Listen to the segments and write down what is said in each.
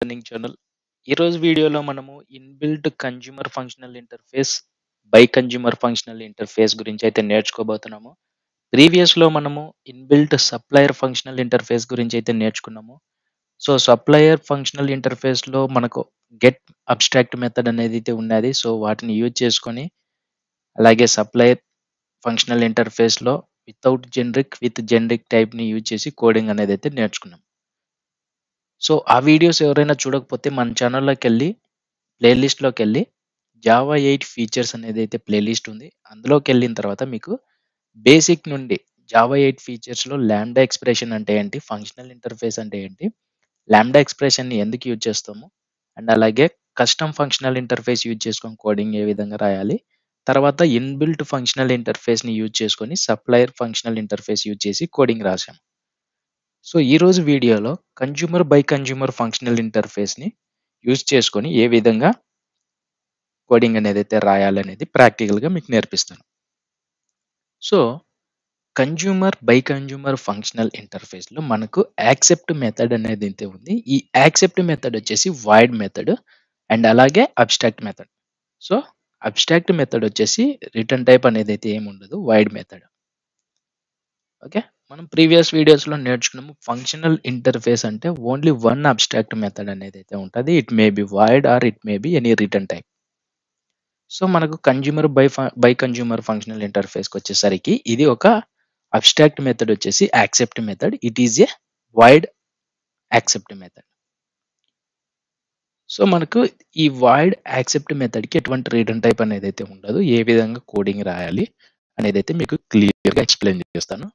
Learning channel. ఈరోజు వీడియోలో మనము inbuilt consumer functional interface, by consumer functional interface గురించి అయితే నేర్చుకోబోతున్నాము. ప్రీవియస్‌లో మనము ఇన్‌బిల్ట్ సప్లయర్ ఫంక్షనల్ ఇంటర్ఫేస్ గురించి అయితే నేర్చుకున్నాము. సో, సప్లయర్ ఫంక్షనల్ ఇంటర్ఫేస్‌లో మనకు గెట్ అబ్స్ట్రాక్ట్ మెథడ్ అనేదైతే ఉన్నది. సో, వాటిని యూజ్ చేసుకొని అలాగే సప్లయర్ ఫంక్షనల్ ఇంటర్ఫేస్‌లో విత్ జెనరిక్ టైప్‌ని యూజ్ చేసి కోడింగ్ అనేదైతే నేర్చుకున్నాం. సో, ఆ వీడియోస్ ఎవరైనా చూడకపోతే మన ఛానల్‌లోకెళ్ళి ప్లేలిస్ట్‌లోకెళ్ళి జావా 8 ఫీచర్స్ అనేదైతే ప్లేలిస్ట్ ఉంది. అందులోకెళ్ళిన తర్వాత మీకు బేసిక్ నుండి జావా 8 ఫీచర్స్‌లో లాంబ్డా ఎక్స్‌ప్రెషన్ అంటే ఏంటి? ఫంక్షనల్ ఇంటర్ఫేస్ అంటే ఏంటి? లాంబ్డా ఎక్స్‌ప్రెషన్‌ని ఎందుకు యూజ్ చేస్తాము? అండ్ అలాగే కస్టమ్ ఫంక్షనల్ ఇంటర్ఫేస్ యూజ్ చేసుకొని కోడింగ్ ఏ విధంగా రాయాలి? తర్వాత ఇన్‌బిల్ట్ ఫంక్షనల్ ఇంటర్ఫేస్‌ని యూజ్ చేసుకొని సప్లయర్ ఫంక్షనల్ ఇంటర్ఫేస్ యూజ్ చేసి కోడింగ్ రాసాం. సో, ఈరోజు వీడియోలో కన్జ్యూమర్ ఫంక్షనల్ ఇంటర్ఫేస్‌ని యూజ్ చేసుకొని ఏ విధంగా కోడింగ్ అనేదైతే రాయాలనేది ప్రాక్టికల్‌గా మీకు నేర్పిస్తాను. సో, కన్జ్యూమర్ ఫంక్షనల్ ఇంటర్ఫేస్‌లో మనకు యాక్సెప్ట్ మెథడ్ అనేదైతే ఉంది. ఈ యాక్సెప్ట్ మెథడ్ వచ్చేసి వాయిడ్ మెథడ్ అండ్ అలాగే abstract method. So, abstract method వచ్చేసి రిటర్న్ టైప్ అనేదైతే ఏమి ఉండదు. Void method. ఓకే. మనం ప్రీవియస్ వీడియోస్‌లో నేర్చుకున్నాము. ఫంక్షనల్ ఇంటర్ఫేస్ అంటే ఓన్లీ వన్ అబ్స్ట్రాక్ట్ మెథడ్ అనేదైతే ఉంటది. It may be void or it may be any return type. So, మనకు బై కన్జ్యూమర్ ఫంక్షనల్ ఇంటర్ఫేస్‌కొచ్చేసరికి ఇది ఒక అబ్స్ట్రాక్ట్ మెథడ్ వచ్చేసి accept method. It is a void accept method. So, మనకు ఈ వాయిడ్ యాక్సెప్ట్ మెథడ్‌కి ఎటువంటి రిటర్న్ టైప్ అనేదైతే ఉండదు. ఏ విధంగా కోడింగ్ రాయాలి అనేదైతే మీకు క్లియర్‌గా ఎక్స్‌ప్లెయిన్ చేస్తాను.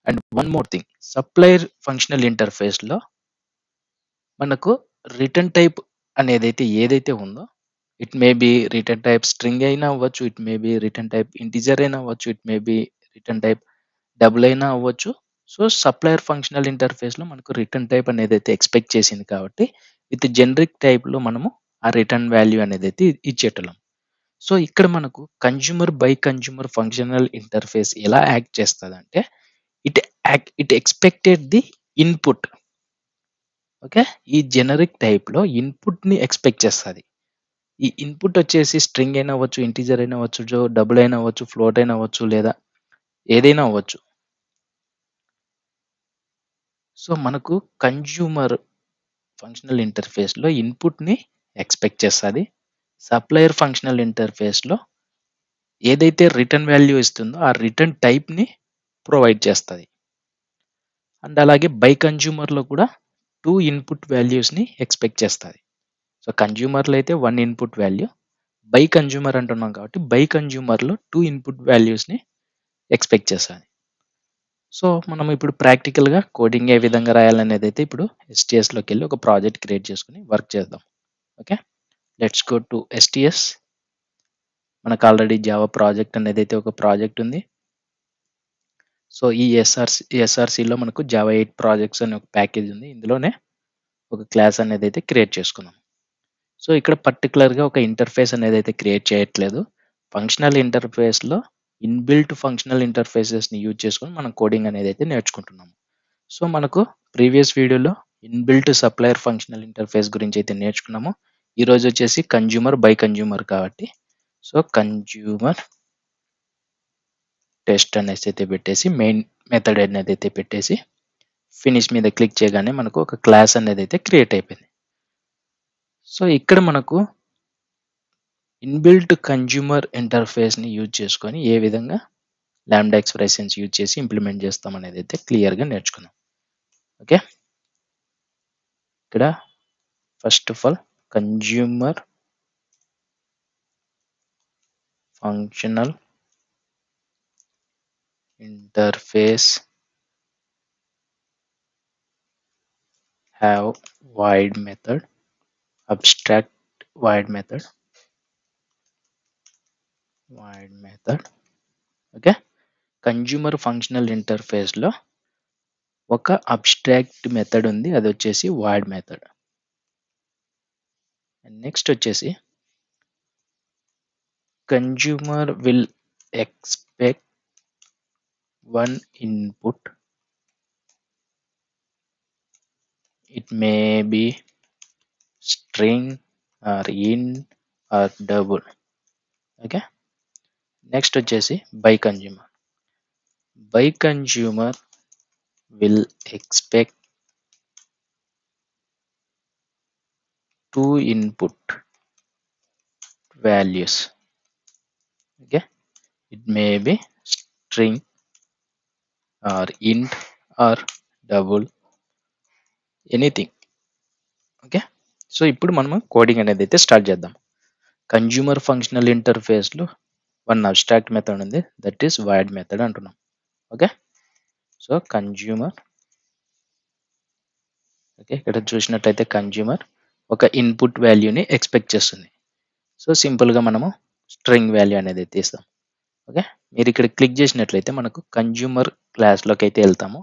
And one more thing, supplier functional ఇంటర్ఫేస్‌లో మనకు రిటర్న్ టైప్ అనేదైతే ఏదైతే ఉందో, it may be return type string అయినా అవ్వచ్చు, it may be return type integer అయినా అవ్వచ్చు, it may be return type double అయినా అవ్వచ్చు. సో, సప్లయర్ ఫంక్షనల్ ఇంటర్ఫేస్‌లో మనకు రిటర్న్ టైప్ అనేదైతే ఎక్స్‌పెక్ట్ చేసింది కాబట్టి, విత్ జెనరిక్ టైప్‌లో మనము ఆ రిటర్న్ వాల్యూ అనేదైతే ఇచ్చేటోళ్ళం. సో, ఇక్కడ మనకు కన్జ్యూమర్ ఫంక్షనల్ ఇంటర్ఫేస్ ఎలా యాక్ట్ చేస్తదంటే, it it expected the input. Okay. ఈ జెనరిక్ టైప్‌లో ఇన్‌పుట్‌ని ఎక్స్‌పెక్ట్ చేస్తది. ఈ ఇన్‌పుట్ వచ్చేసి స్ట్రింగ్ అయినా అవ్వచ్చు, ఇంటిజర్ అయినా అవ్వచ్చు, డబుల్ అయినా అవ్వచ్చు, ఫ్లోట్ అయినా అవ్వచ్చు, లేదా ఏదైనా అవ్వచ్చు. సో, మనకు కన్జ్యూమర్ ఫంక్షనల్ ఇంటర్ఫేస్‌లో ఇన్‌పుట్‌ని ఎక్స్‌పెక్ట్ చేస్తది. సప్లయర్ ఫంక్షనల్ ఇంటర్ఫేస్‌లో ఏదైతే రిటర్న్ వాల్యూ ఇస్తుందో, ఆ రిటర్న్ టైప్‌ని ప్రొవైడ్ చేస్తది. అండ్ అలాగే బై కన్జ్యూమర్‌లో కూడా 2 ఇన్‌పుట్ వాల్యూస్‌ని ఎక్స్‌పెక్ట్ చేస్తది. సో, కన్జ్యూమర్‌లో అయితే 1 ఇన్‌పుట్ వాల్యూ. బై కన్జ్యూమర్ అంటున్నాం కాబట్టి, బై కన్జ్యూమర్‌లో 2 ఇన్‌పుట్ వాల్యూస్‌ని ఎక్స్‌పెక్ట్ చేస్తది. సో, మనం ఇప్పుడు ప్రాక్టికల్‌గా కోడింగ్ ఏ విధంగా రాయాలనేదైతే ఇప్పుడు ఎస్‌టిఎస్‌లోకెళ్ళి ఒక ప్రాజెక్ట్ క్రియేట్ చేసుకొని వర్క్ చేద్దాం. Okay. Let's go to STS. మనకు ఆల్రెడీ జావా ప్రాజెక్ట్ అనేదైతే ఒక ప్రాజెక్ట్ ఉంది. సో, ఈ ఎస్ఆర్‌సిలో మనకు జావా 8 ప్రాజెక్ట్స్ అనే ఒక ప్యాకేజ్ ఉంది. ఇందులోనే ఒక క్లాస్ అనేదైతే క్రియేట్ చేసుకున్నాం. సో, ఇక్కడ పర్టిక్యులర్‌గా ఒక ఇంటర్ఫేస్ అనేదైతే క్రియేట్ చేయట్లేదు. ఫంక్షనల్ ఇంటర్ఫేస్‌లో ఫంక్షనల్ ఇంటర్ఫేసెస్‌ని యూజ్ చేసుకొని మనం కోడింగ్ అనేదైతే నేర్చుకుంటున్నాము. సో, మనకు ప్రీవియస్ వీడియోలో సప్లయర్ ఫంక్షనల్ ఇంటర్ఫేస్ గురించి అయితే నేర్చుకున్నాము. ఈరోజు వచ్చేసి బై కన్జ్యూమర్ కాబట్టి, సో, కన్జ్యూమర్ టెస్ట్ అనేసి అయితే పెట్టేసి మెయిన్ మెథడ్ అనేదైతే పెట్టేసి ఫినిష్ మీద క్లిక్ చేయగానే మనకు ఒక క్లాస్ అనేదైతే క్రియేట్ అయిపోయింది. సో, ఇక్కడ మనకు కన్జ్యూమర్ ఇంటర్ఫేస్‌ని యూజ్ చేసుకొని ఏ విధంగా లాంబ్డా ఎక్స్‌ప్రెషన్స్ యూజ్ చేసి ఇంప్లిమెంట్ చేస్తాం అనేదైతే క్లియర్‌గా నేర్చుకుందాం. ఓకే. ఇక్కడ first of all consumer functional interface have void method, abstract void method, okay. Consumer functional interface లో ఒక అబ్స్ట్రాక్ట్ మెథడ్ ఉంది, అది వచ్చేసి వాయిడ్ మెథడ్. నెక్స్ట్ వచ్చేసి consumer will expect one input, it may be string or int or double. Okay, next వచ్చేసి bi consumer will expect two input values. Okay, it may be string or int or double, anything. Okay, so ఇప్పుడు మనము coding అనేది అయితే start చేద్దాం. Consumer functional ఇంటర్ఫేస్లో one abstract method ఉంది, that is void method అంటున్నాం. Okay, so consumer, okay, ఇక్కడ చూసినట్లయితే కన్జ్యూమర్ ఒక ఇన్పుట్ వాల్యూని ఎక్స్పెక్ట్ చేస్తుంది. సో సింపుల్గా మనము స్ట్రింగ్ వాల్యూ అనేది తీస్తాం. ఓకే, మీరు ఇక్కడ క్లిక్ చేసినట్లయితే మనకు కన్జ్యూమర్ క్లాస్లోకి అయితే వెళ్తాము.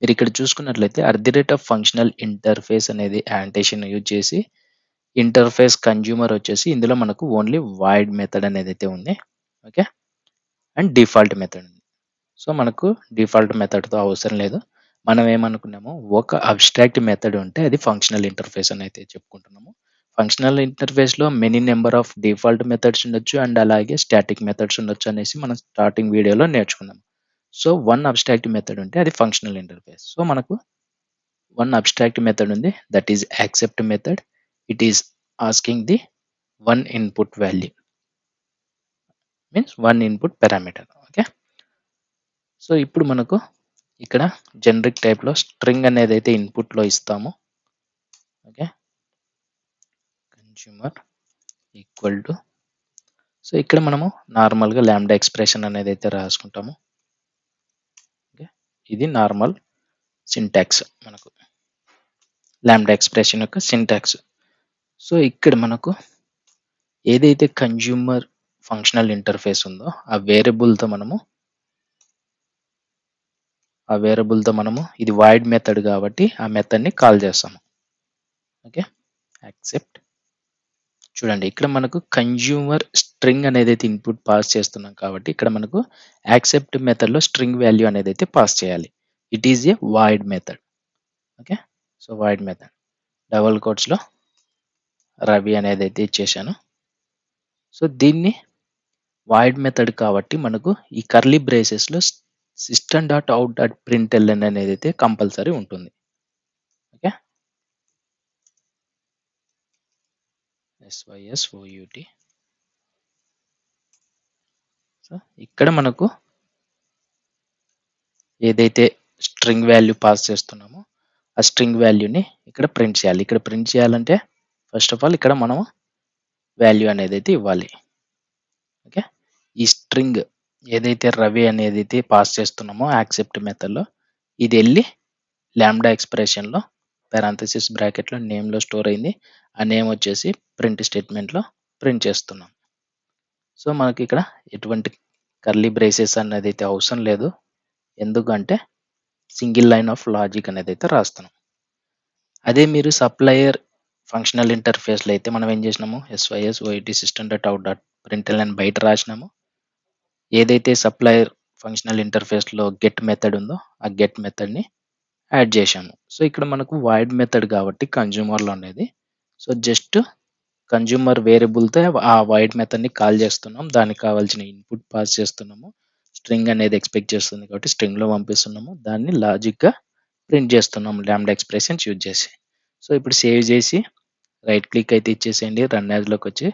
మీరు ఇక్కడ చూసుకున్నట్లయితే @ ఫంక్షనల్ ఇంటర్ఫేస్ అనేది యాంటేషన్ యూజ్ చేసి ఇంటర్ఫేస్ కన్జ్యూమర్ వచ్చేసి ఇందులో మనకు ఓన్లీ వాయిడ్ మెథడ్ అనేది అయితే ఉంది. ఓకే, అండ్ డిఫాల్ట్ మెథడ్ ఉంది. సో మనకు డిఫాల్ట్ మెథడ్తో అవసరం లేదు. మనం ఏమనుకున్నాము, ఒక అబ్స్ట్రాక్ట్ మెథడ్ ఉంటే అది ఫంక్షనల్ ఇంటర్ఫేస్ అని అయితే చెప్పుకుంటున్నాము. ఫంక్షనల్ ఇంటర్ఫేస్లో many number of default methods ఉండొచ్చు అండ్ అలాగే స్టాటిక్ మెథడ్స్ ఉండొచ్చు అనేసి మనం స్టార్టింగ్ వీడియోలో నేర్చుకున్నాము. సో వన్ అబ్స్ట్రాక్ట్ మెథడ్ ఉంటే అది ఫంక్షనల్ ఇంటర్ఫేస్. సో మనకు వన్ అబ్స్ట్రాక్ట్ మెథడ్ ఉంది, that is accept method. It is asking the one input value, means one input parameter. Okay, so ఇప్పుడు మనకు ఇక్కడ జనరిక్ టైప్లో స్ట్రింగ్ అనేది అయితే ఇన్పుట్లో ఇస్తాము. Okay, consumer equal to, so ఇక్కడ మనము నార్మల్గా లాంబ్డా ఎక్స్ప్రెషన్ అనేది అయితే రాసుకుంటాము. ఓకే, ఇది నార్మల్ సింటాక్స్, మనకు లాంబ్డా ఎక్స్ప్రెషన్ యొక్క సింటాక్స్. సో ఇక్కడ మనకు ఏదైతే కన్జ్యూమర్ ఫంక్షనల్ ఇంటర్ఫేస్ ఉందో ఆ వేరియబుల్తో మనము ఇది వాయిడ్ మెథడ్ కాబట్టి ఆ మెథడ్ని కాల్ చేస్తాము. ఓకే, యాక్సెప్ట్, చూడండి ఇక్కడ మనకు కన్జ్యూమర్ స్ట్రింగ్ అనేది అయితే ఇన్పుట్ పాస్ చేస్తున్నాం కాబట్టి ఇక్కడ మనకు యాక్సెప్ట్ మెథడ్లో స్ట్రింగ్ వాల్యూ అనేది అయితే పాస్ చేయాలి. It is a void method. Okay, so void method double కోట్స్లో రవి అనేది అయితే ఇచ్చేసాను. సో దీన్ని వాయిడ్ మెథడ్ కాబట్టి మనకు ఈ కర్లీ బ్రేసెస్లో system.out.println అనేది అయితే కంపల్సరీ ఉంటుంది. Okay, SYSOUT. సో ఇక్కడ మనకు ఏదైతే స్ట్రింగ్ వాల్యూ పాస్ చేస్తున్నామో ఆ స్ట్రింగ్ వాల్యూని ఇక్కడ ప్రింట్ చేయాలి. ఇక్కడ ప్రింట్ చేయాలంటే ఫస్ట్ ఆఫ్ ఆల్ ఇక్కడ మనము వాల్యూ అనేది అయితే ఇవ్వాలి. ఓకే, ఈ స్ట్రింగ్ ఏదైతే రవి అనేది అయితే పాస్ చేస్తున్నామో యాక్సెప్ట్ మెథడ్లో ఇది వెళ్ళి లాంబ్డా ఎక్స్ప్రెషన్లో పారాంథసిస్ బ్రాకెట్లో నేమ్లో స్టోర్ అయింది. ఆ నేమ్ వచ్చేసి ప్రింట్ స్టేట్మెంట్లో ప్రింట్ చేస్తున్నాం. సో మనకి ఇక్కడ ఎటువంటి కర్లీ బ్రేసెస్ అనేది అయితే అవసరం లేదు, ఎందుకంటే సింగిల్ లైన్ ఆఫ్ లాజిక్ అనేది అయితే రాస్తున్నాం. అదే మీరు సప్లయర్ ఫంక్షనల్ ఇంటర్ఫేస్లో అయితే మనం ఏం చేసినాము, SYSOUT system.out.println బయట రాసినాము. ఏదైతే సప్లయర్ ఫంక్షనల్ ఇంటర్ఫేస్లో గెట్ మెథడ్ ఉందో ఆ గెట్ మెథడ్ని యాడ్ చేశాము. సో ఇక్కడ మనకు వాయిడ్ మెథడ్ కాబట్టి కన్జ్యూమర్లో ఉండేది. సో జస్ట్ కన్జ్యూమర్ వేరియబుల్తో ఆ వాయిడ్ మెథడ్ని కాల్ చేస్తున్నాం, దానికి కావాల్సిన ఇన్పుట్ పాస్ చేస్తున్నాము. స్ట్రింగ్ అనేది ఎక్స్పెక్ట్ చేస్తుంది కాబట్టి స్ట్రింగ్లో పంపిస్తున్నాము, దాన్ని లాజిక్గా ప్రింట్ చేస్తున్నాము లాంబ్డా ఎక్స్ప్రెషన్స్ యూజ్ చేసి. సో ఇప్పుడు సేవ్ చేసి రైట్ క్లిక్ అయితే ఇచ్చేసేయండి, రన్ యాజ్లోకి వచ్చి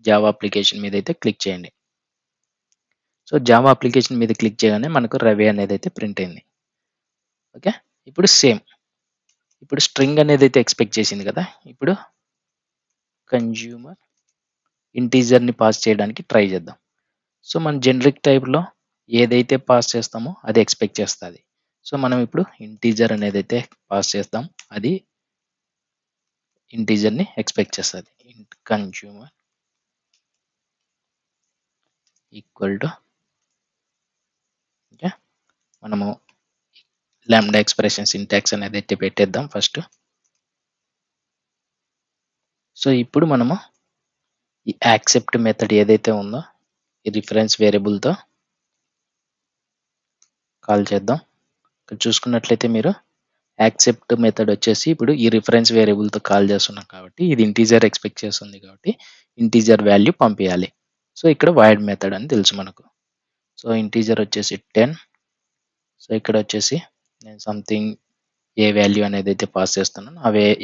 జావా అప్లికేషన్ మీద అయితే క్లిక్ చేయండి. సో జావా అప్లికేషన్ మీద క్లిక్ చేయగానే మనకు రవి అనేది అయితే ప్రింట్ అయింది. ఓకే, ఇప్పుడు సేమ్, ఇప్పుడు స్ట్రింగ్ అనేది అయితే ఎక్స్పెక్ట్ చేసింది కదా, ఇప్పుడు కన్జ్యూమర్ ఇంటీజర్ని పాస్ చేయడానికి ట్రై చేద్దాం. సో మన జనరిక్ టైప్లో ఏదైతే పాస్ చేస్తామో అది ఎక్స్పెక్ట్ చేస్తుంది. సో మనం ఇప్పుడు ఇంటీజర్ అనేది అయితే పాస్ చేస్తాం, అది ఇంటీజర్ని ఎక్స్పెక్ట్ చేస్తుంది. ఇంట్ కన్జ్యూమర్ ఈక్వల్ టు, ఓకే, మనము లాంబ్డా ఎక్స్ప్రెషన్ సింటాక్స్ అనేది అయితే పెట్టేద్దాం ఫస్ట్. సో ఇప్పుడు మనము ఈ యాక్సెప్ట్ మెథడ్ ఏదైతే ఉందో ఈ రిఫరెన్స్ వేరియబుల్తో కాల్ చేద్దాం. ఇక్కడ చూసుకున్నట్లయితే మీరు యాక్సెప్ట్ మెథడ్ వచ్చేసి ఇప్పుడు ఈ రిఫరెన్స్ వేరియబుల్తో కాల్ చేస్తున్నాం కాబట్టి ఇది ఇంటీజర్ ఎక్స్పెక్ట్ చేస్తుంది కాబట్టి ఇంటీజర్ వాల్యూ పంపించాలి. సో ఇక్కడ వాయిడ్ మెథడ్ అని తెలుసు మనకు. సో ఇంటీజర్ వచ్చేసి 10. సో ఇక్కడ వచ్చేసి నేను సంథింగ్ ఏ వాల్యూ అనేది అయితే పాస్ చేస్తున్నాను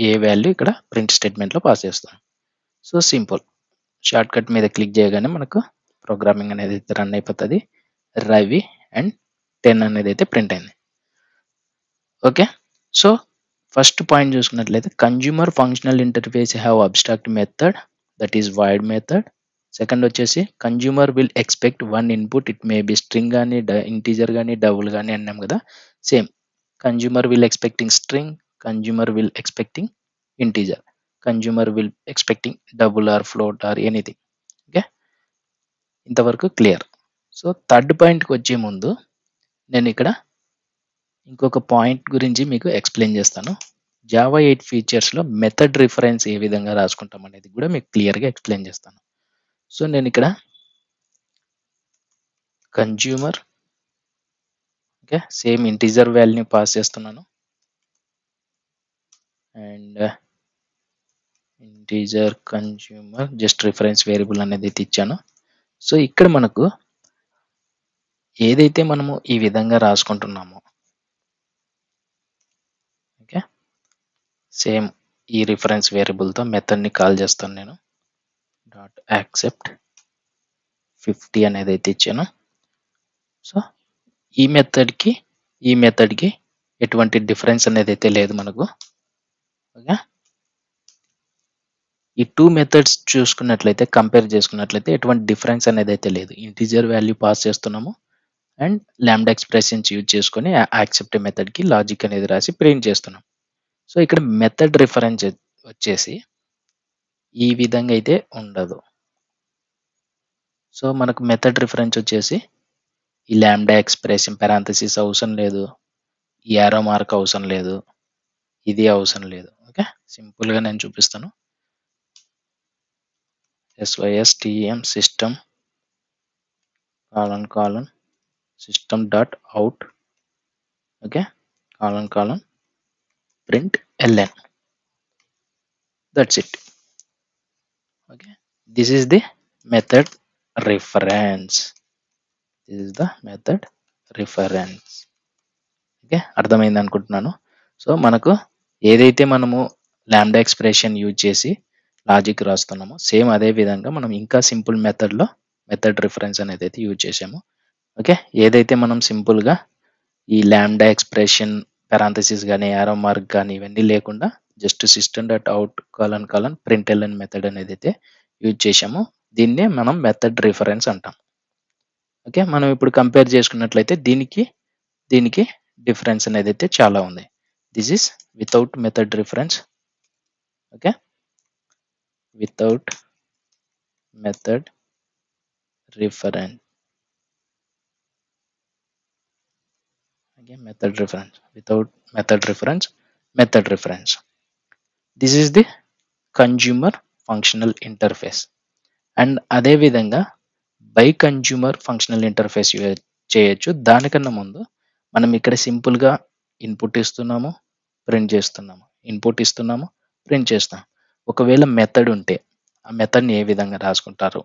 ఏ వాల్యూ ఇక్కడ ప్రింట్ స్టేట్మెంట్లో పాస్ చేస్తాను. సో సింపుల్, షార్ట్ కట్ మీద క్లిక్ చేయగానే మనకు ప్రోగ్రామింగ్ అనేది అయితే రన్ అయిపోతుంది. రవి అండ్ 10 అనేది అయితే ప్రింట్ అయింది. ఓకే, సో ఫస్ట్ పాయింట్ చూసుకున్నట్లయితే consumer functional interface have abstract method that is void method. Second వచ్చేసి consumer will expect one input, it may be string కానీ ఇంటీజర్ కానీ డబుల్ కానీ అన్నాం కదా. Same consumer will expecting string, consumer will expecting integer, consumer will expecting double or float or anything. Okay, ఇంతవరకు clear. So third పాయింట్కి వచ్చే ముందు నేను ఇక్కడ ఇంకొక పాయింట్ గురించి మీకు ఎక్స్ప్లెయిన్ చేస్తాను. జావా 8 ఫీచర్స్లో మెథడ్ రిఫరెన్స్ ఏ విధంగా రాసుకుంటాం అనేది కూడా మీకు క్లియర్గా ఎక్స్ప్లెయిన్ చేస్తాను. సో నేను ఇక్కడ కన్జ్యూమర్, ఓకే, సేమ్ ఇంటీజర్ వాల్యూని పాస్ చేస్తున్నాను and integer consumer just reference variable అనేది ఇచ్చాను. సో ఇక్కడ మనకు ఏదైతే మనము ఈ విధంగా రాసుకుంటున్నామో, ఓకే, సేమ్ ఈ రిఫరెన్స్ వేరియబుల్తో మెథడ్ని కాల్ చేస్తాను నేను. డాట్ యాక్సెప్ట్ 50 అనేది అయితే ఇచ్చాను. సో ఈ మెథడ్కి ఎటువంటి డిఫరెన్స్ అనేది అయితే లేదు మనకు. ఓకే, ఈ 2 మెథడ్స్ చూసుకున్నట్లయితే కంపేర్ చేసుకున్నట్లయితే ఎటువంటి డిఫరెన్స్ అనేది అయితే లేదు. ఇంటీజర్ వాల్యూ పాస్ చేస్తున్నాము అండ్ లాంబ్డా ఎక్స్ప్రెషన్స్ యూజ్ చేసుకొని యాక్సెప్ట్ మెథడ్కి లాజిక్ అనేది రాసి ప్రింట్ చేస్తున్నాం. సో ఇక్కడ మెథడ్ రిఫరెన్స్ వచ్చేసి ఈ విధంగా అయితే ఉండదు. సో మనకు మెథడ్ రిఫరెన్స్ వచ్చేసి ఈ లాంబ్డా ఎక్స్ప్రెషన్ పారాంథసిస్ అవసరం లేదు, ఈ యారో మార్క్ అవసరం లేదు, ఇది అవసరం లేదు. ఓకే, సింపుల్గా నేను చూపిస్తాను. SYSTEM system colon system dot out, okay, colon print ln, that's it. Okay, this is the method reference. Okay, అర్థమైంది అనుకుంటున్నాను. సో మనకు ఏదైతే మనము లాంబ్డా ఎక్స్ప్రెషన్ యూజ్ చేసి లాజిక్ రాస్తున్నామో సేమ్ అదే విధంగా మనం ఇంకా సింపుల్ మెథడ్లో మెథడ్ రిఫరెన్స్ అనేది అయితే యూజ్ చేసాము. ఓకే, ఏదైతే మనం సింపుల్గా ఈ లాంబ్డా ఎక్స్ప్రెషన్ పారాంథసిస్ కానీ యారో మార్క్ కానీ ఇవన్నీ లేకుండా just system dot out colon print LN method అనేది అయితే యూజ్ చేసాము, దీన్నే మనం మెథడ్ రిఫరెన్స్ అంటాం. ఓకే, మనం ఇప్పుడు కంపేర్ చేసుకున్నట్లయితే దీనికి డిఫరెన్స్ అనేది అయితే చాలా ఉంది. This is without method reference. Okay, without method reference. Again, method reference, without method reference. This is the consumer functional interface. And అదే విధంగా బై కన్జ్యూమర్ ఫంక్షనల్ ఇంటర్ఫేస్ చేయొచ్చు. దానికన్నా ముందు మనం ఇక్కడ సింపుల్గా ఇన్పుట్ ఇస్తున్నాము, ప్రింట్ చేస్తున్నాము, ఇన్పుట్ ఇస్తున్నాము, ప్రింట్ చేస్తాము. ఒకవేళ మెథడ్ ఉంటే ఆ మెథడ్ని ఏ విధంగా రాసుకుంటారు,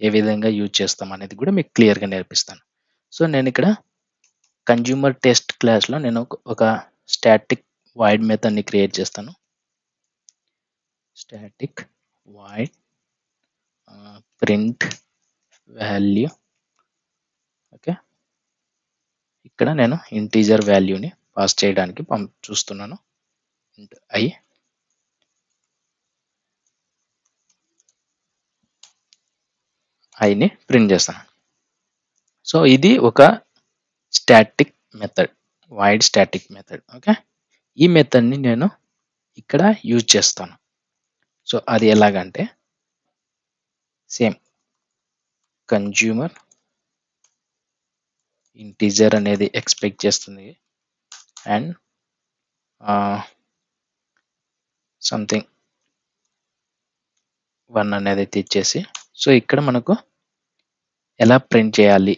ఏ విధంగా యూజ్ చేస్తాం అనేది కూడా మీకు క్లియర్గా నేర్పిస్తాను. సో నేను ఇక్కడ కన్జ్యూమర్ టెస్ట్ క్లాస్లో నేను ఒక స్టాటిక్ వాయిడ్ మెథడ్ని క్రియేట్ చేస్తాను. Static void print value. Okay, ఇక్కడ నేను ఇంటీజర్ వాల్యూని పాస్ చేయడానికి చూస్తున్నాను. ఐని ప్రింట్ చేస్తాను. సో ఇది ఒక static method, void static method. Okay, ఈ మెథడ్ని నేను ఇక్కడ యూజ్ చేస్తాను. సో అది ఎలాగంటే సేమ్ కన్జ్యూమర్ ఇంటీజర్ అనేది ఎక్స్పెక్ట్ చేస్తుంది అండ్ సంథింగ్ 1 అనేది ఇచ్చేసి, సో ఇక్కడ మనకు ఎలా ప్రింట్ చేయాలి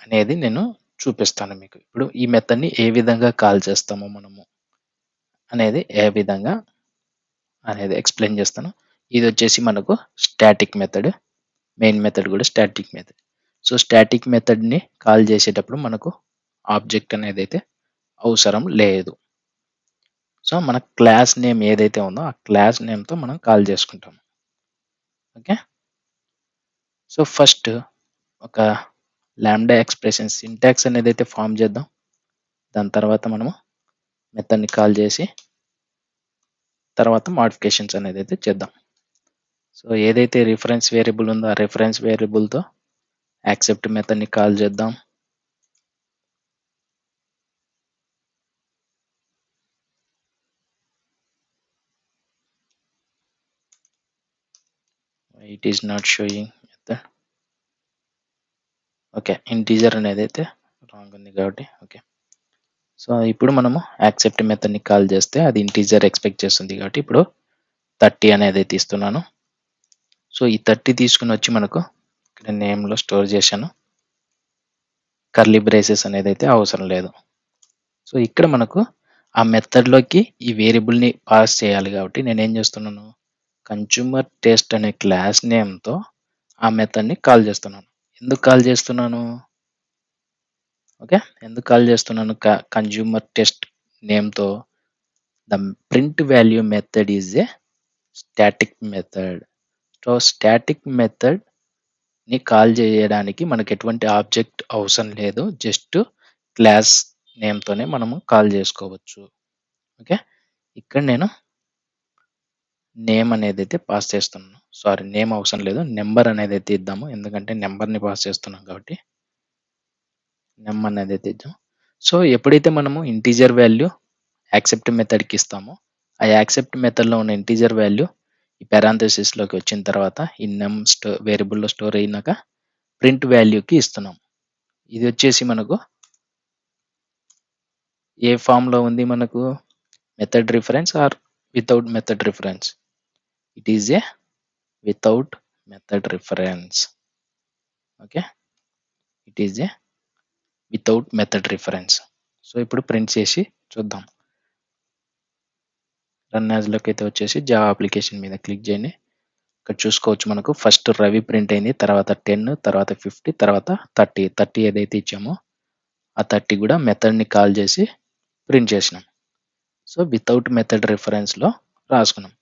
అనేది నేను చూపిస్తాను మీకు. ఇప్పుడు ఈ మెథడ్ని ఏ విధంగా కాల్ చేస్తామో మనము అనేది ఏ విధంగా అనేది ఎక్స్ప్లెయిన్ చేస్తాను. ఇది వచ్చేసి మనకు స్టాటిక్ మెథడ్. మెయిన్ మెథడ్ కూడా స్టాటిక్ మెథడ్. సో స్టాటిక్ మెథడ్ని కాల్ చేసేటప్పుడు మనకు ఆబ్జెక్ట్ అనేది అయితే అవసరం లేదు. సో మన క్లాస్ నేమ్ ఏదైతే ఉందో ఆ క్లాస్ నేమ్తో మనం కాల్ చేసుకుంటాం. ఓకే. సో ఫస్ట్ ఒక లాంబ్డా ఎక్స్ప్రెషన్ సింటాక్స్ అనేది అయితే ఫామ్ చేద్దాం. దాని తర్వాత మనము మెథడ్ని కాల్ చేసి తర్వాత మాడిఫికేషన్స్ అనేది అయితే చేద్దాం. సో ఏదైతే రిఫరెన్స్ వేరియబుల్ ఉందో ఆ రిఫరెన్స్ వేరియబుల్తో యాక్సెప్ట్ మెథడ్ని కాల్ చేద్దాం. It is not showing method. Okay, integer అనేది అయితే రాంగ్ ఉంది కాబట్టి ఓకే. సో ఇప్పుడు మనము యాక్సెప్ట్ మెథడ్ని కాల్ చేస్తే అది ఇంటీజర్ ఎక్స్పెక్ట్ చేస్తుంది కాబట్టి ఇప్పుడు 30 అనేది అయితే ఇస్తున్నాను. సో ఈ 30 తీసుకుని వచ్చి మనకు ఇక్కడ నేమ్లో స్టోర్ చేశాను. కర్లీ బ్రేసెస్ అనేది అయితే అవసరం లేదు. సో ఇక్కడ మనకు ఆ మెథడ్లోకి ఈ వేరియబుల్ని పాస్ చేయాలి కాబట్టి నేను ఏం చేస్తున్నాను, కన్జ్యూమర్ టెస్ట్ అనే క్లాస్ నేమ్తో ఆ మెథడ్ని కాల్ చేస్తున్నాను. ఎందుకు కాల్ చేస్తున్నాను, ఓకే, ఎందుకు కాల్ చేస్తున్నాను కన్జ్యూమర్ టెస్ట్ నేమ్తో, the print value method is a static method. So static method ని కాల్ చేయడానికి మనకు ఎటువంటి ఆబ్జెక్ట్ అవసరం లేదు, జస్ట్ క్లాస్ నేమ్తోనే మనము కాల్ చేసుకోవచ్చు. ఓకే, ఇక్కడ నేను నేమ్ అనేది అయితే పాస్ చేస్తున్నాను. సారీ, నేమ్ అవసరం లేదు, నెంబర్ అనేది అయితే ఇద్దాము, ఎందుకంటే నెంబర్ని పాస్ చేస్తున్నాం కాబట్టి నెంబర్ అనేది అయితే ఇద్దాం. సో ఎప్పుడైతే మనము ఇంటీజర్ వాల్యూ యాక్సెప్ట్ మెథడ్కి ఇస్తామో ఆ యాక్సెప్ట్ మెథడ్లో ఉన్న ఇంటీజర్ వాల్యూ ఈ పారాంథసిస్లోకి వచ్చిన తర్వాత ఈ నెమ్ వేరియబుల్లో స్టోర్ అయినాక ప్రింట్ వాల్యూకి ఇస్తున్నాం. ఇది వచ్చేసి మనకు ఏ ఫామ్లో ఉంది, మనకు method reference or without method reference. It is a without method reference. Okay, it is a without method reference. So ఇప్పుడు ప్రింట్ చేసి చూద్దాం. రన్ యాజ్లోకి అయితే వచ్చేసి జావా అప్లికేషన్ మీద క్లిక్ చేయండి. ఇక్కడ చూసుకోవచ్చు మనకు ఫస్ట్ రవి ప్రింట్ అయింది, తర్వాత 10, తర్వాత 50, తర్వాత 30 ఏదైతే ఇచ్చామో ఆ 30 కూడా మెథడ్ని కాల్ చేసి ప్రింట్ చేసినాం. సో వితౌట్ మెథడ్ రిఫరెన్స్లో రాసుకున్నాం.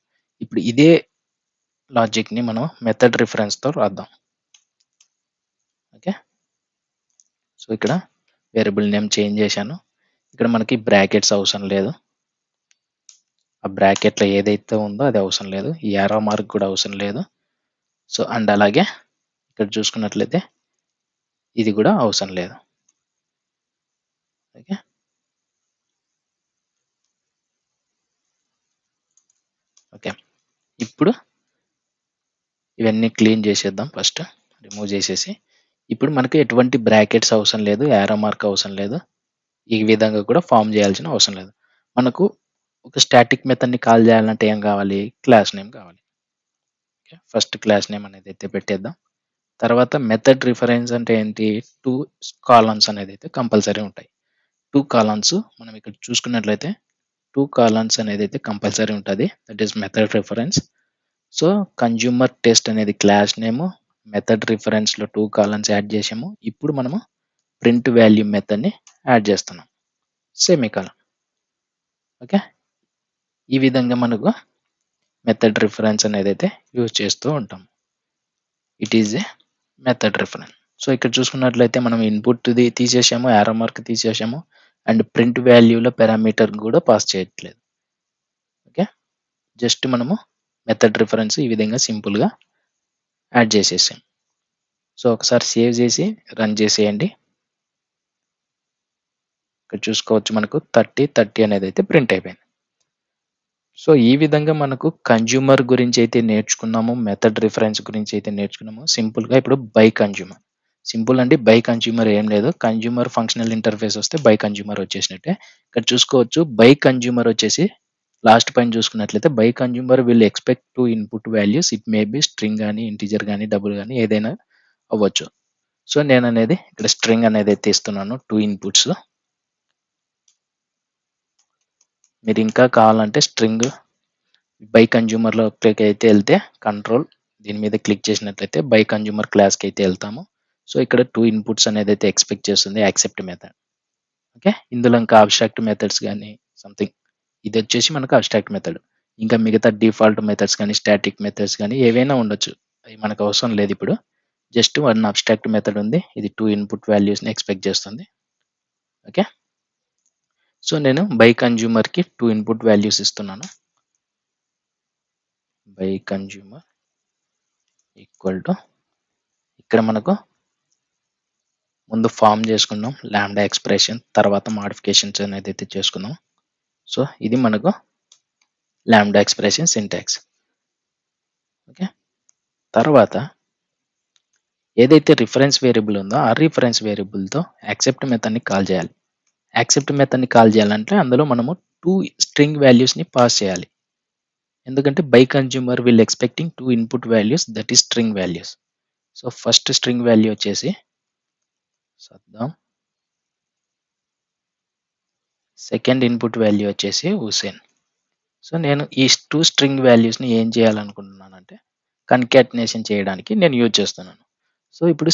ఇప్పుడు ఇదే లాజిక్ని మనం మెథడ్ రిఫరెన్స్తో రాద్దాం. ఓకే, సో ఇక్కడ వేరియబుల్ నేమ్ చేంజ్ చేశాను. ఇక్కడ మనకి బ్రాకెట్స్ అవసరం లేదు, ఆ బ్రాకెట్లో ఏదైతే ఉందో అది అవసరం లేదు, ఈ యారో మార్క్ కూడా అవసరం లేదు. సో అండ్ అలాగే ఇక్కడ చూసుకున్నట్లయితే ఇది కూడా అవసరం లేదు. ఓకే, ఓకే, ఇప్పుడు ఇవన్నీ క్లీన్ చేసేద్దాం. ఫస్ట్ రిమూవ్ చేసేసి ఇప్పుడు మనకి ఎటువంటి బ్రాకెట్స్ అవసరం లేదు, యారో మార్క్ అవసరం లేదు, ఈ విధంగా కూడా ఫామ్ చేయాల్సిన అవసరం లేదు. మనకు ఒక స్టాటిక్ మెథడ్ని కాల్ చేయాలంటే ఏం కావాలి, క్లాస్ నేమ్ కావాలి. ఓకే, ఫస్ట్ క్లాస్ నేమ్ అనేది అయితే పెట్టేద్దాం. తర్వాత మెథడ్ రిఫరెన్స్ అంటే ఏంటి, 2 కాలమ్స్ అనేది అయితే కంపల్సరీ ఉంటాయి. 2 కాలమ్స్ మనం ఇక్కడ చూసుకున్నట్లయితే 2 కాలమ్స్ అనేది అయితే కంపల్సరీ ఉంటుంది, that is method reference. So consumer test అనేది క్లాస్ నేమ్, మెథడ్ రిఫరెన్స్లో 2 కాలమ్స్ యాడ్ చేసాము. ఇప్పుడు మనము ప్రింట్ వాల్యూ మెథడ్ని యాడ్ చేస్తున్నాం, సెమీకాలన్. ఓకే, ఈ విధంగా మనకు మెథడ్ రిఫరెన్స్ అనేది అయితే యూజ్ చేస్తూ ఉంటాం. It is a method reference. So ఇక్కడ చూసుకున్నట్లయితే మనం ఇన్పుట్ తీసేసాము, యారో మార్క్ తీసేసాము, అండ్ ప్రింట్ వాల్యూలో పారామీటర్ కూడా పాస్ చేయట్లేదు. ఓకే, జస్ట్ మనము మెథడ్ రిఫరెన్స్ ఈ విధంగా సింపుల్గా యాడ్ చేసేసాం. సో ఒకసారి సేవ్ చేసి రన్ చేసేయండి. ఇక్కడ చూసుకోవచ్చు మనకు 30 అనేది అయితే ప్రింట్ అయిపోయింది. సో ఈ విధంగా మనకు కన్జ్యూమర్ గురించి అయితే నేర్చుకున్నాము, మెథడ్ రిఫరెన్స్ గురించి అయితే నేర్చుకున్నాము. సింపుల్గా ఇప్పుడు బై కన్జ్యూమర్, సింపుల్ అండి. బై కన్జ్యూమర్ ఏం లేదు, కన్జ్యూమర్ ఫంక్షనల్ ఇంటర్ఫేస్ వస్తే బై కన్జ్యూమర్ వచ్చేసినట్టే. ఇక్కడ చూసుకోవచ్చు బై కన్జ్యూమర్ వచ్చేసి లాస్ట్ పైన చూసుకున్నట్లయితే by consumer will expect to input values, it may be string కానీ ఇంటీజర్ కానీ డబుల్ కానీ ఏదైనా అవ్వచ్చు. సో నేను అనేది ఇక్కడ స్ట్రింగ్ అనేది అయితే ఇస్తున్నాను, 2 ఇన్పుట్స్. మీరు ఇంకా కావాలంటే స్ట్రింగ్ బై కన్జ్యూమర్లోకి అయితే వెళ్తే కంట్రోల్ దీని మీద క్లిక్ చేసినట్లయితే బై కన్జ్యూమర్ క్లాస్కి అయితే వెళ్తాము. సో ఇక్కడ 2 ఇన్పుట్స్ అనేది అయితే ఎక్స్పెక్ట్ చేస్తుంది యాక్సెప్ట్ మెథడ్. ఓకే, ఇందులో ఇంకా అబ్స్ట్రాక్ట్ మెథడ్స్ కానీ సంథింగ్, ఇది వచ్చేసి మనకు అబ్స్ట్రాక్ట్ మెథడ్. ఇంకా మిగతా డిఫాల్ట్ మెథడ్స్ కానీ స్టాటిక్ మెథడ్స్ కానీ ఏవైనా ఉండొచ్చు, అవి మనకు అవసరం లేదు. ఇప్పుడు జస్ట్ వన్ అబ్స్ట్రాక్ట్ మెథడ్ ఉంది, ఇది 2 ఇన్పుట్ వాల్యూస్ని ఎక్స్పెక్ట్ చేస్తుంది. ఓకే, సో నేను బై కన్జ్యూమర్కి 2 ఇన్పుట్ వాల్యూస్ ఇస్తున్నాను. బై కన్జ్యూమర్ ఈక్వల్ టు, ఇక్కడ మనకు ముందు ఫామ్ చేసుకున్నాం లాంబ్డా ఎక్స్ప్రెషన్, తర్వాత మాడిఫికేషన్స్ అనేది అయితే చేసుకుందాం. సో ఇది మనకు లాంబ్డా ఎక్స్ప్రెషన్ సింటాక్స్. ఓకే, తర్వాత ఏదైతే రిఫరెన్స్ వేరియబుల్ ఉందో ఆ రిఫరెన్స్ వేరియబుల్తో యాక్సెప్ట్ మెథడ్ని కాల్ చేయాలి. యాక్సెప్ట్ మెథడ్ని కాల్ చేయాలంటే అందులో మనము 2 స్ట్రింగ్ వాల్యూస్ని పాస్ చేయాలి. ఎందుకంటే by consumer will expecting 2 input values, that is string values. So first string value వచ్చేసి సద్దాం, సెకండ్ ఇన్పుట్ వాల్యూ వచ్చేసి హుసేన్. సో నేను ఈ 2 స్ట్రింగ్ వాల్యూస్ని ఏం చేయాలనుకుంటున్నానంటే కన్కాటినేషన్ చేయడానికి నేను యూజ్ చేస్తున్నాను. సో ఇప్పుడు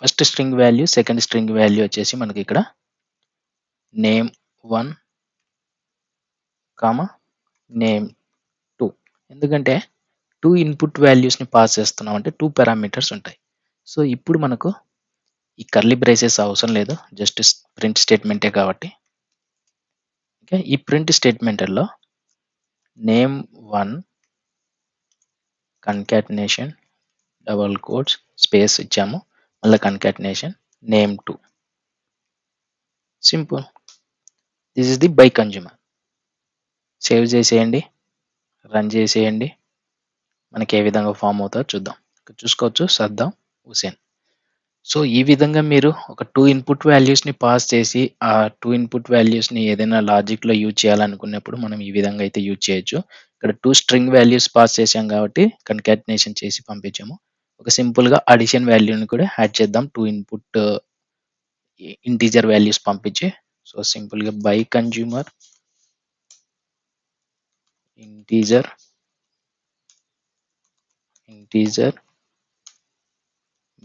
first string value, second string value వచ్చేసి మనకి ఇక్కడ name1, name2. ఎందుకంటే 2 ఇన్పుట్ వాల్యూస్ని పాస్ చేస్తున్నాం అంటే 2 పారామీటర్స్ ఉంటాయి. సో ఇప్పుడు మనకు ఈ కర్లీ బ్రేసెస్ అవసరం లేదు, జస్ట్ ప్రింట్ స్టేట్మెంటే కాబట్టి. ఓకే, ఈ ప్రింట్ స్టేట్మెంట్లో name1 concatenation double quotes space ఇచ్చాము, మళ్ళీ concatenation name2. Simple, this is the bi consumer. Save చేసేయండి, రన్ చేసేయండి, మనకి ఏ విధంగా ఫామ్ అవుతుందో చూద్దాం. ఇక్కడ చూసుకోవచ్చు సద్దాం హుసేన్. సో ఈ విధంగా మీరు ఒక 2 ఇన్పుట్ వాల్యూస్ని పాస్ చేసి ఆ 2 ఇన్పుట్ వాల్యూస్ని ఏదైనా లాజిక్లో యూజ్ చేయాలనుకున్నప్పుడు మనం ఈ విధంగా అయితే యూజ్ చేయొచ్చు. ఇక్కడ 2 స్ట్రింగ్ వాల్యూస్ పాస్ చేసాం కాబట్టి కన్కాటినేషన్ చేసి పంపించాము. ఒక సింపుల్గా అడిషన్ వాల్యూని కూడా యాడ్ చేద్దాం 2 ఇన్పుట్ ఇంటీజర్ వాల్యూస్ పంపించి. సో సింపుల్గా bi consumer integer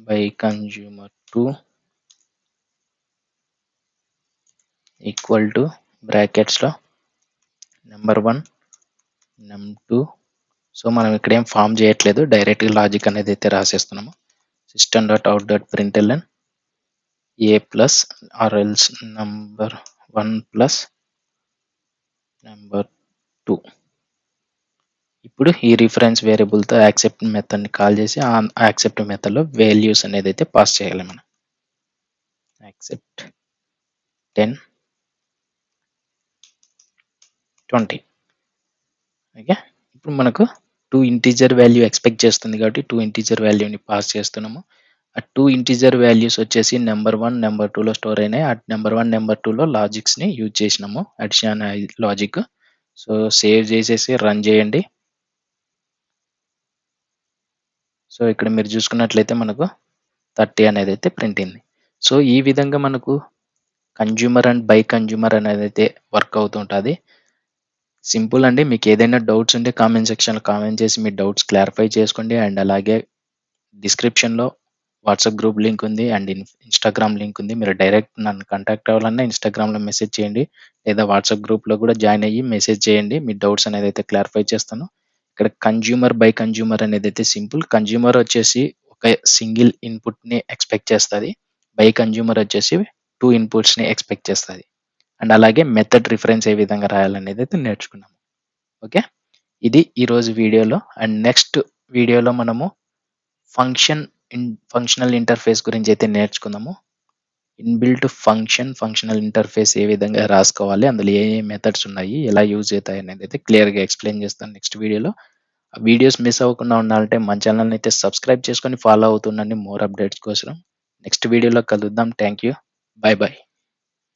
bi consumer 2 equal to బ్రాకెట్స్లో నెంబర్1 num2. సో మనం ఇక్కడ ఏం ఫామ్ చేయట్లేదు, డైరెక్ట్గా లాజిక్ అనేది అయితే రాసేస్తున్నాము. system.out.println a plus or else number one plus number two. ఇప్పుడు ఈ రిఫరెన్స్ వేరియబుల్తో యాక్సెప్ట్ మెథడ్ని కాల్ చేసి ఆ యాక్సెప్ట్ మెథడ్లో వాల్యూస్ అనేది అయితే పాస్ చేయాలి మనం. యాక్సెప్ట్ 10, 20. ఓకే, ఇప్పుడు మనకు 2 ఇంటీజర్ వాల్యూ ఎక్స్పెక్ట్ చేస్తుంది కాబట్టి 2 ఇంటీజర్ వాల్యూని పాస్ చేస్తున్నాము. ఆ 2 ఇంటీజర్ వాల్యూస్ వచ్చేసి నెంబర్1, నెంబర్2లో స్టోర్ అయినాయి. ఆ నెంబర్1, నెంబర్2లో లాజిక్స్ని యూజ్ చేసినాము, అడిషన్ లాజిక్. సో సేవ్ చేసేసి రన్ చేయండి. సో ఇక్కడ మీరు చూసుకున్నట్లయితే మనకు 30 అనేది అయితే ప్రింట్ అయింది. సో ఈ విధంగా మనకు కన్జ్యూమర్ అండ్ బై కన్జ్యూమర్ అనేది అయితే వర్క్ అవుతుంటుంది. సింపుల్ అండి. మీకు ఏదైనా డౌట్స్ ఉంటే కామెంట్ సెక్షన్లో కామెంట్ చేసి మీ డౌట్స్ క్లారిఫై చేసుకోండి. అండ్ అలాగే డిస్క్రిప్షన్లో వాట్సాప్ గ్రూప్ లింక్ ఉంది అండ్ ఇన్స్టాగ్రామ్ లింక్ ఉంది. మీరు డైరెక్ట్ నన్ను కాంటాక్ట్ అవ్వాలన్నా ఇన్స్టాగ్రామ్లో మెసేజ్ చేయండి, లేదా వాట్సాప్ గ్రూప్లో కూడా జాయిన్ అయ్యి మెసేజ్ చేయండి. మీ డౌట్స్ అనేది అయితే క్లారిఫై చేస్తాను. ఇక్కడ కన్జ్యూమర్ బై కన్జ్యూమర్ అనేది అయితే సింపుల్. కన్జ్యూమర్ వచ్చేసి ఒక సింగిల్ ఇన్పుట్ని ఎక్స్పెక్ట్ చేస్తుంది, బై కన్జ్యూమర్ వచ్చేసి 2 ఇన్పుట్స్ని ఎక్స్పెక్ట్ చేస్తుంది. అండ్ అలాగే మెథడ్ రిఫరెన్స్ ఏ విధంగా రాయాలనేది అయితే నేర్చుకున్నాము. ఓకే, ఇది ఈరోజు వీడియోలో. అండ్ నెక్స్ట్ వీడియోలో మనము ఫంక్షనల్ ఇంటర్ఫేస్ గురించి అయితే నేర్చుకుందాము. ఇన్బిల్ట్ ఫంక్షనల్ ఇంటర్ఫేస్ ఏ విధంగా రాసుకోవాలి, అందులో ఏ మెథడ్స్ ఉన్నాయి, ఎలా యూజ్ అవుతాయి అనేది అయితే క్లియర్గా ఎక్స్ప్లెయిన్ చేస్తాను నెక్స్ట్ వీడియోలో. ఆ వీడియోస్ మిస్ అవ్వకుండా ఉండాలంటే మన ఛానల్ని అయితే సబ్స్క్రైబ్ చేసుకొని ఫాలో అవుతుండండి మోర్ అప్డేట్స్ కోసం. నెక్స్ట్ వీడియోలో కలుద్దాం. Thank you, by by.